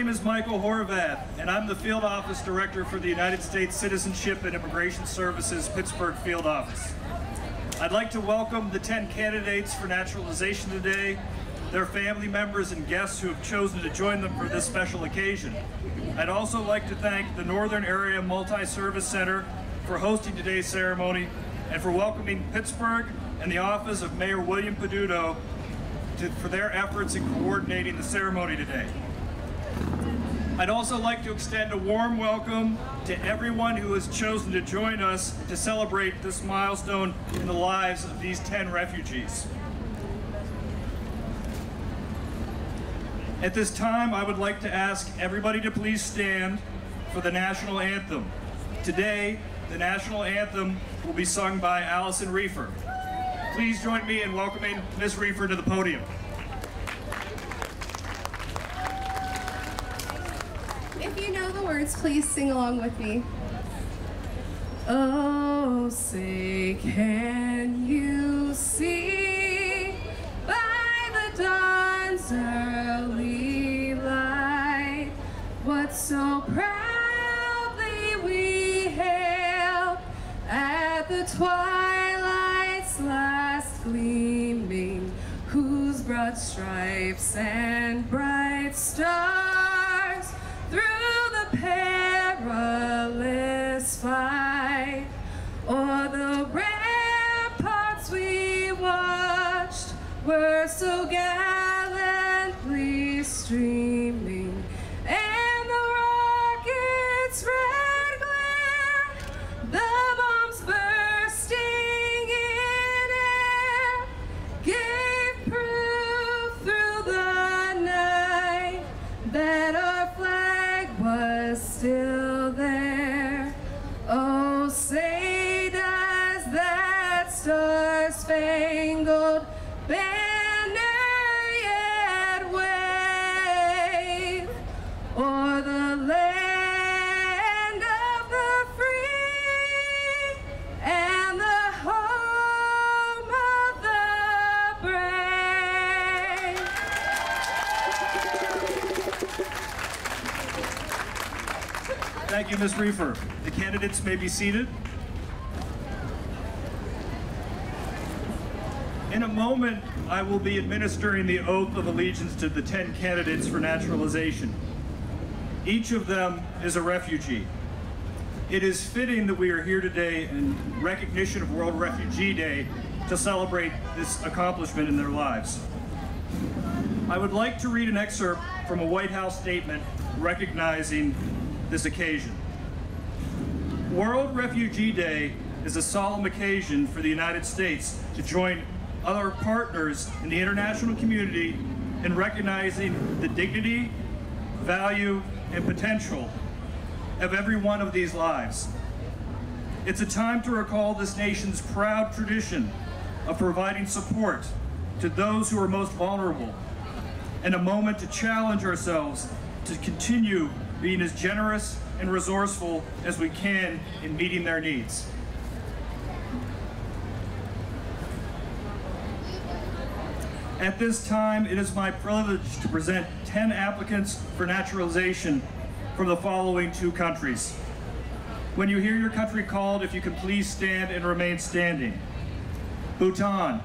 name is Michael Horvath, and I'm the Field Office Director for the United States Citizenship and Immigration Services Pittsburgh Field Office. I'd like to welcome the 10 candidates for naturalization today, their family members and guests who have chosen to join them for this special occasion. I'd also like to thank the Northern Area Multi-Service Center for hosting today's ceremony and for welcoming Pittsburgh and the office of Mayor William Peduto for their efforts in coordinating the ceremony today. I'd also like to extend a warm welcome to everyone who has chosen to join us to celebrate this milestone in the lives of these 10 refugees. At this time, I would like to ask everybody to please stand for the national anthem. Today, the national anthem will be sung by Allison Reefer. Please join me in welcoming Ms. Reefer to the podium. If you know the words, please sing along with me. Oh, say, can you see by the dawn's early light what so proudly we hailed at the twilight's last gleaming, whose broad stripes and bright stars through the perilous fight o'er the ramparts we watched were so gallantly streaming, and the rockets' red glare, the bombs bursting in air, gave proof through the night that our flag was still there. Oh, say does that star-spangled banner yet wave o'er the land of the free and the home of the brave? Thank you, Ms. Reefer. The candidates may be seated. In a moment, I will be administering the oath of allegiance to the 10 candidates for naturalization. Each of them is a refugee. It is fitting that we are here today in recognition of World Refugee Day to celebrate this accomplishment in their lives. I would like to read an excerpt from a White House statement recognizing this occasion. World Refugee Day is a solemn occasion for the United States to join other partners in the international community in recognizing the dignity, value, and potential of every one of these lives. It's a time to recall this nation's proud tradition of providing support to those who are most vulnerable, and a moment to challenge ourselves to continue being as generous and resourceful as we can in meeting their needs. At this time, it is my privilege to present 10 applicants for naturalization from the following 2 countries. When you hear your country called, if you can please stand and remain standing. Bhutan.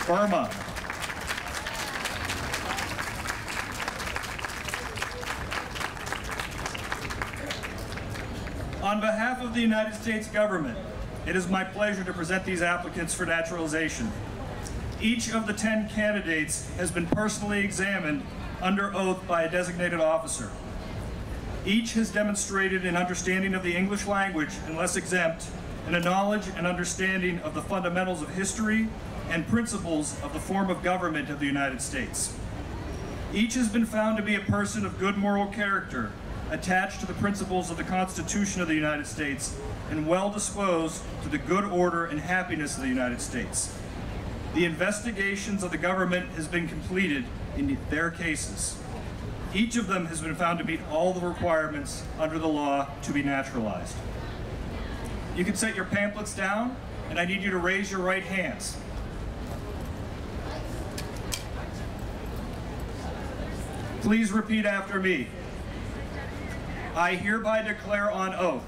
Burma. On behalf of the United States government, it is my pleasure to present these applicants for naturalization. Each of the 10 candidates has been personally examined under oath by a designated officer. Each has demonstrated an understanding of the English language unless exempt, and a knowledge and understanding of the fundamentals of history and principles of the form of government of the United States. Each has been found to be a person of good moral character, attached to the principles of the Constitution of the United States, and well disposed to the good order and happiness of the United States. The investigations of the government has been completed in their cases. Each of them has been found to meet all the requirements under the law to be naturalized. You can set your pamphlets down and I need you to raise your right hands. Please repeat after me. I hereby declare on oath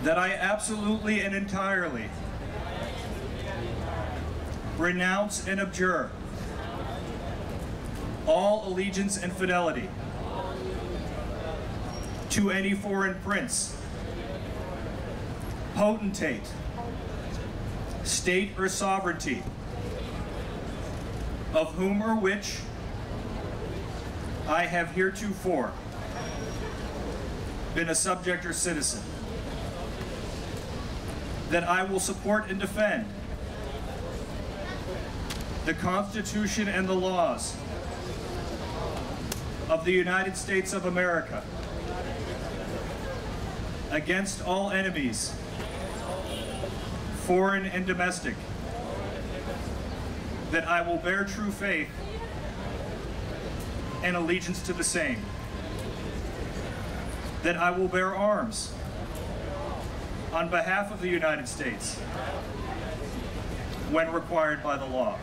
that I absolutely and entirely renounce and abjure all allegiance and fidelity to any foreign prince, potentate, state or sovereignty, of whom or which I have heretofore been a subject or citizen, that I will support and defend the Constitution and the laws of the United States of America against all enemies, foreign and domestic, that I will bear true faith and allegiance to the same, that I will bear arms on behalf of the United States when required by the law,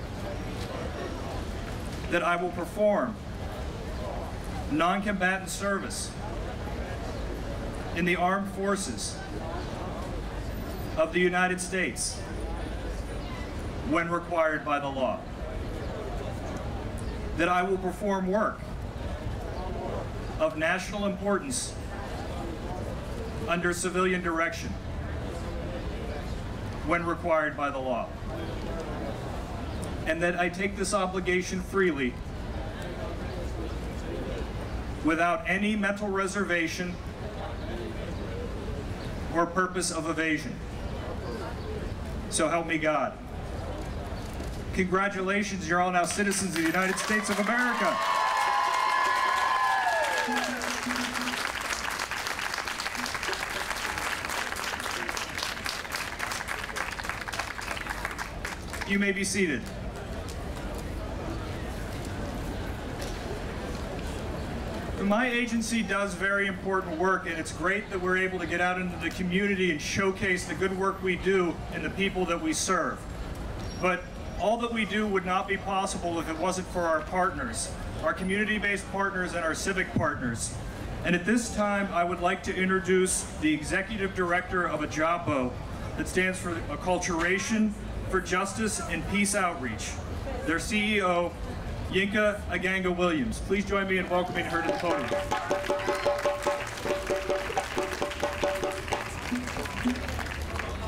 that I will perform non-combatant service in the armed forces of the United States when required by the law, that I will perform work of national importance under civilian direction when required by the law, and that I take this obligation freely without any mental reservation or purpose of evasion. So help me God. Congratulations, you're all now citizens of the United States of America. You may be seated. My agency does very important work, and it's great that we're able to get out into the community and showcase the good work we do and the people that we serve. But all that we do would not be possible if it wasn't for our partners, our community-based partners and our civic partners. And at this time, I would like to introduce the Executive Director of AJAPO, that stands for Acculturation for Justice and Peace Outreach, their CEO, Yinka Aganga Williams. Please join me in welcoming her to the podium.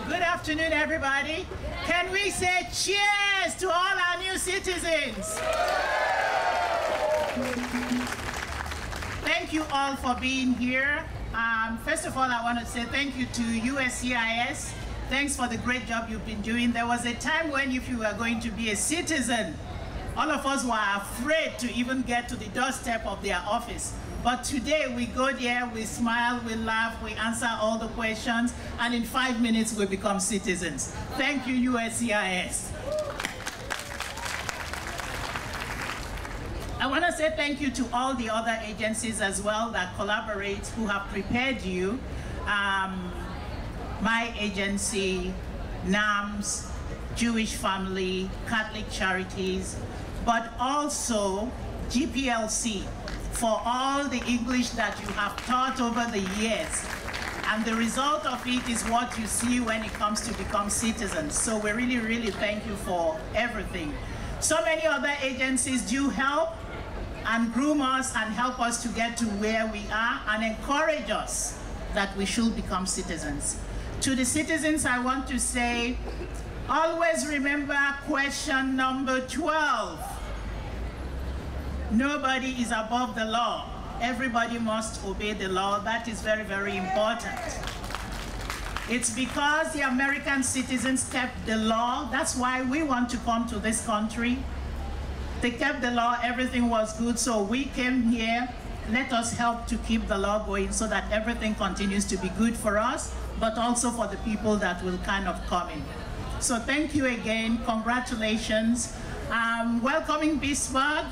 Good afternoon, everybody. Can we say cheers to all our new citizens? Thank you all for being here. First of all, I want to say thank you to USCIS. Thanks for the great job you've been doing. There was a time when if you were going to be a citizen, all of us were afraid to even get to the doorstep of their office. But today we go there, we smile, we laugh, we answer all the questions, and in 5 minutes we become citizens. Thank you, USCIS. I want to say thank you to all the other agencies as well that collaborate, who have prepared you. My agency, NAMS, Jewish Family, Catholic Charities, but also GPLC for all the English that you have taught over the years. And the result of it is what you see when it comes to become citizens. So we really, really thank you for everything. So many other agencies do help and groom us and help us to get to where we are and encourage us that we should become citizens. To the citizens, I want to say, always remember question number 12. Nobody is above the law. Everybody must obey the law. That is very, very important. It's because the American citizens kept the law. That's why we want to come to this country. They kept the law, everything was good, so we came here. Let us help to keep the law going so that everything continues to be good for us, but also for the people that will kind of come in. So thank you again, congratulations. Welcoming Pittsburgh,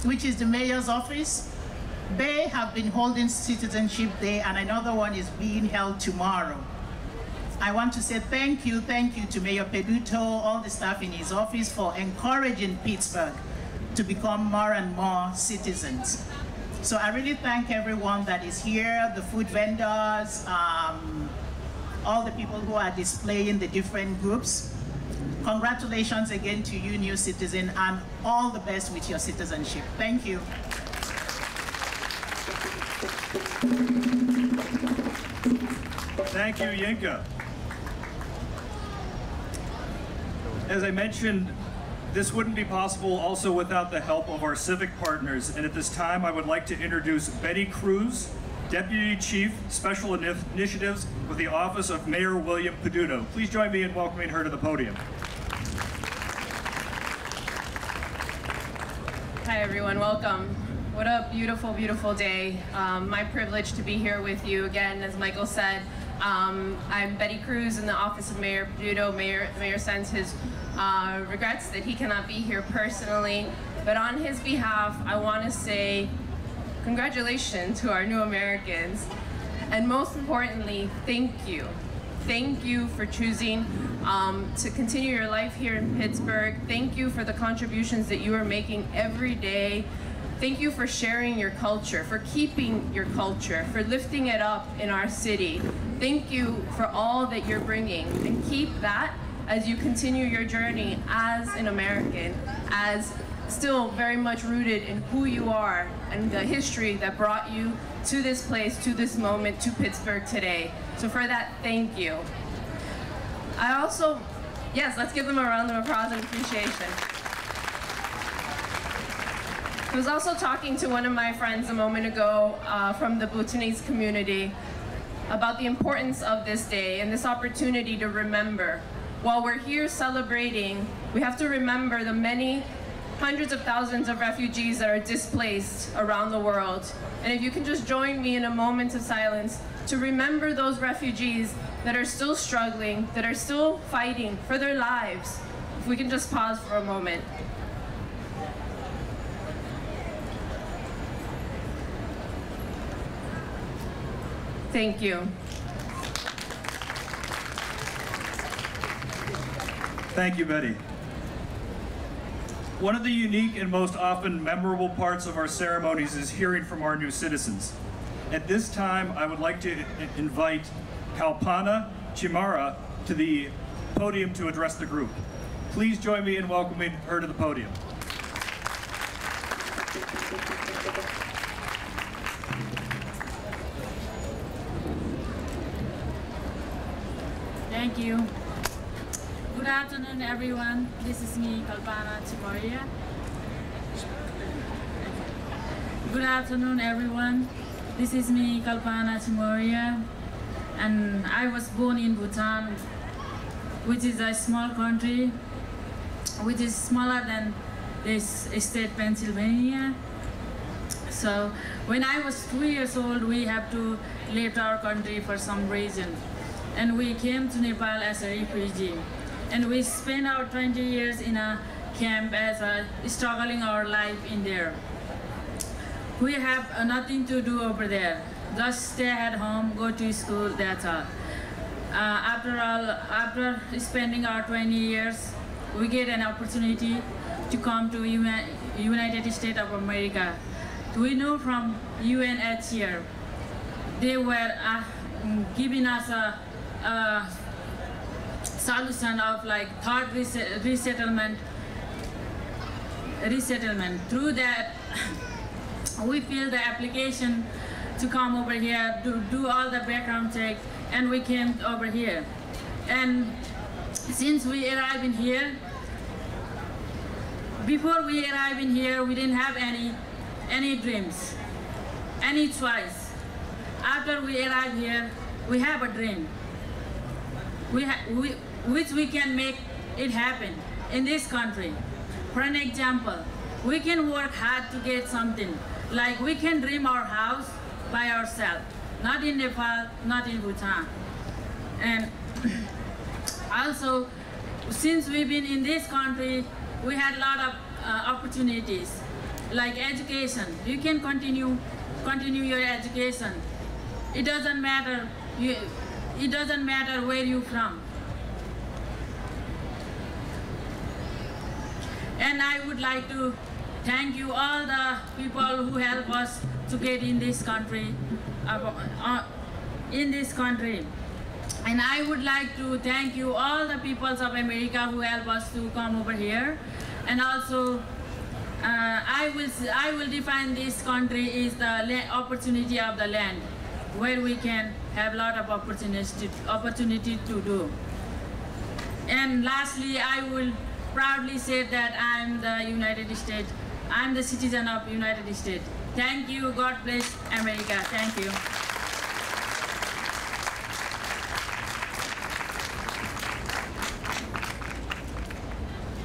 which is the mayor's office. They have been holding Citizenship Day, and another one is being held tomorrow. I want to say thank you to Mayor Peduto, all the staff in his office for encouraging Pittsburgh to become more and more citizens. So I really thank everyone that is here, the food vendors, all the people who are displaying the different groups. Congratulations again to you, new citizen, and all the best with your citizenship. Thank you. Thank you, Yinka. As I mentioned, this wouldn't be possible also without the help of our civic partners, and at this time I would like to introduce Betty Cruz, Deputy Chief Special Initiatives with the Office of Mayor William Peduto. Please join me in welcoming her to the podium. Hi everyone, welcome. What a beautiful, beautiful day. My privilege to be here with you again, as Michael said. I'm Betty Cruz in the Office of Mayor Peduto. Mayor sends his regrets that he cannot be here personally, but on his behalf, I want to say congratulations to our new Americans, and most importantly, thank you. Thank you for choosing to continue your life here in Pittsburgh. Thank you for the contributions that you are making every day. Thank you for sharing your culture, for keeping your culture, for lifting it up in our city. Thank you for all that you're bringing, and keep that as you continue your journey as an American, as still very much rooted in who you are and the history that brought you to this place, to this moment, to Pittsburgh today. So for that, thank you. I also, yes, let's give them a round of applause and appreciation. I was also talking to one of my friends a moment ago from the Bhutanese community about the importance of this day and this opportunity to remember. While we're here celebrating, we have to remember the many hundreds of thousands of refugees that are displaced around the world. And if you can just join me in a moment of silence to remember those refugees that are still struggling, that are still fighting for their lives. If we can just pause for a moment. Thank you. Thank you, Betty. One of the unique and most often memorable parts of our ceremonies is hearing from our new citizens. At this time, I would like to invite Kalpana Chimara to the podium to address the group. Please join me in welcoming her to the podium. Thank you. Good afternoon, everyone. This is me, Kalpana Chimoria. Good afternoon, everyone. This is me, Kalpana Chimoria, and I was born in Bhutan, which is a small country, which is smaller than this state Pennsylvania. So when I was 2 years old, we have to leave our country for some reason, and we came to Nepal as a refugee. And we spent our 20 years in a camp as struggling our life in there. We have nothing to do over there. Just stay at home, go to school, that's all. After spending our 20 years, we get an opportunity to come to United States of America. We know from UNHCR, they were giving us a solution of like third resettlement. Through that, we filled the application to come over here, to do all the background check, and we came over here. And since we arrived in here, before we arrived in here, we didn't have any dreams, any choice. After we arrived here, we have a dream. Which we can make it happen in this country. For an example, we can work hard to get something. Like we can dream our house by ourselves, not in Nepal, not in Bhutan. And also, since we've been in this country, we had a lot of opportunities, like education. You can continue your education. It doesn't matter it doesn't matter where you're from. And I would like to thank you all the people who help us to get in this country, And I would like to thank you all the peoples of America who help us to come over here. And also, I will define this country is the opportunity of the land, where we can have a lot of opportunity to do. And lastly, I will proudly say that I'm the United States. I'm the citizen of United States. Thank you. God bless America. Thank you.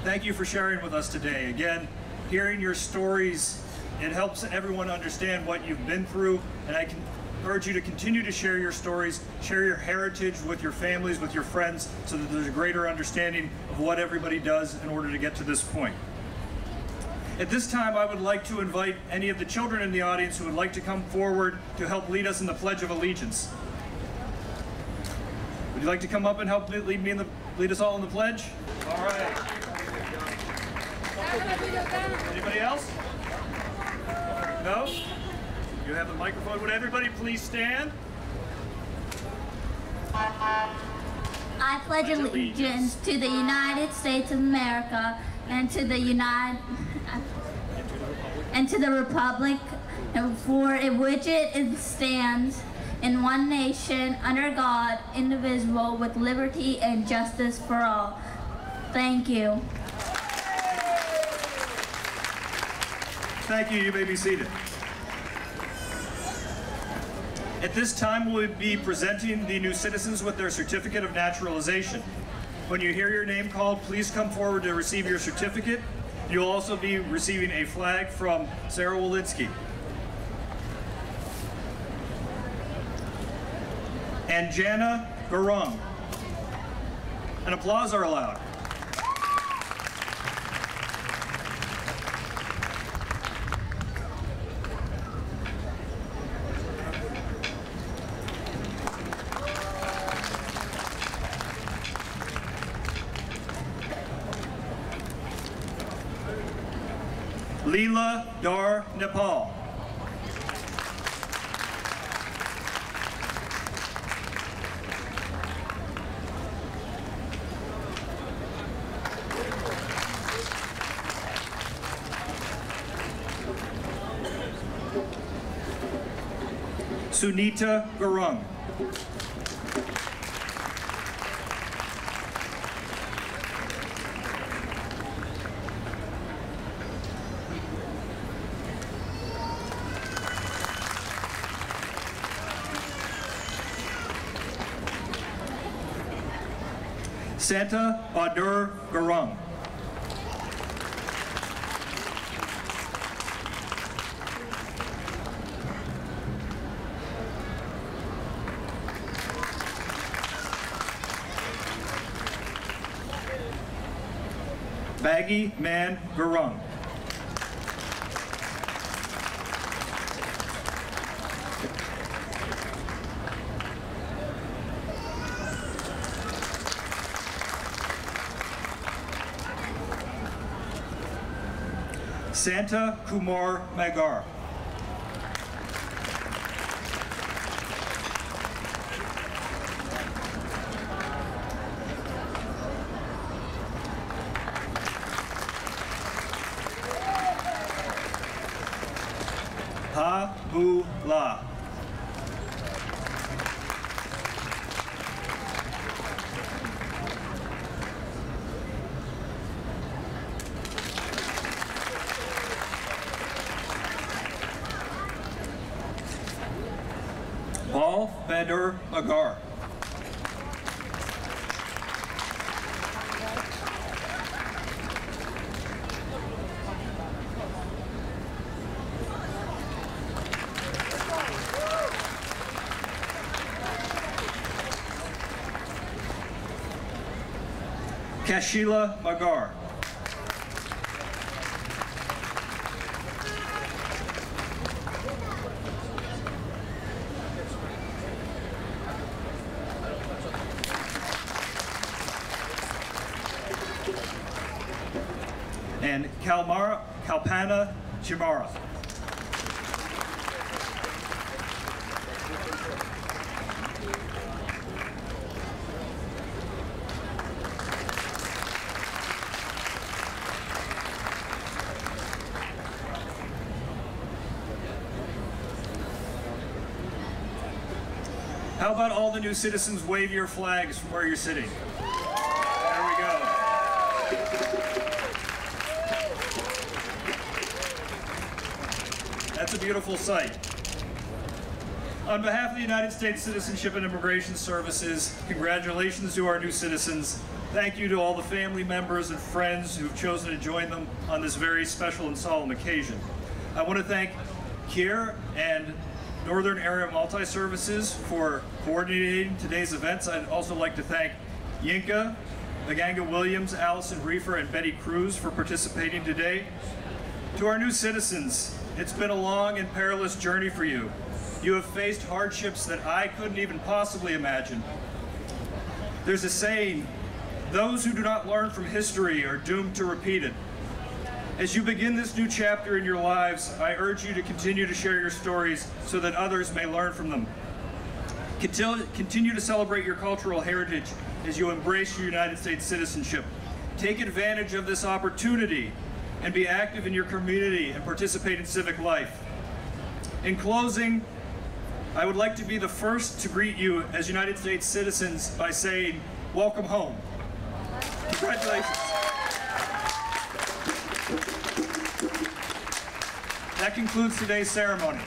Thank you for sharing with us today. Again, hearing your stories, it helps everyone understand what you've been through, and I can urge you to continue to share your stories, share your heritage with your families, with your friends, so that there's a greater understanding of what everybody does in order to get to this point. At this time, I would like to invite any of the children in the audience who would like to come forward to help lead us in the Pledge of Allegiance. Would you like to come up and help lead us all in the pledge? All right. Anybody else? No? You have the microphone. Would everybody please stand? I pledge allegiance to the United States of America and to the republic for which it stands, in one nation, under God, indivisible, with liberty and justice for all. Thank you. Thank you. You may be seated. At this time, we'll be presenting the new citizens with their certificate of naturalization. When you hear your name called, please come forward to receive your certificate. You'll also be receiving a flag from Sarah Walensky. And Jana Garung. And applause are allowed. Leela Dar Nepal. Sunita Garung. Santa Badur Garung. Baggy Man Garung. Santa Kumar Magar. Ha Bu La. Paul Badur Agar. Kashila Magar. and Kalpana Chimara. How about all the new citizens wave your flags from where you're sitting? There we go. That's a beautiful sight. On behalf of the United States Citizenship and Immigration Services, congratulations to our new citizens. Thank you to all the family members and friends who've chosen to join them on this very special and solemn occasion. I want to thank Kier and Northern Area Multi-Services for coordinating today's events. I'd also like to thank Yinka, Maganga Williams, Allison Reefer, and Betty Cruz for participating today. To our new citizens, it's been a long and perilous journey for you. You have faced hardships that I couldn't even possibly imagine. There's a saying, those who do not learn from history are doomed to repeat it. As you begin this new chapter in your lives, I urge you to continue to share your stories so that others may learn from them. Continue to celebrate your cultural heritage as you embrace your United States citizenship. Take advantage of this opportunity and be active in your community and participate in civic life. In closing, I would like to be the first to greet you as United States citizens by saying, welcome home. Congratulations. That concludes today's ceremony.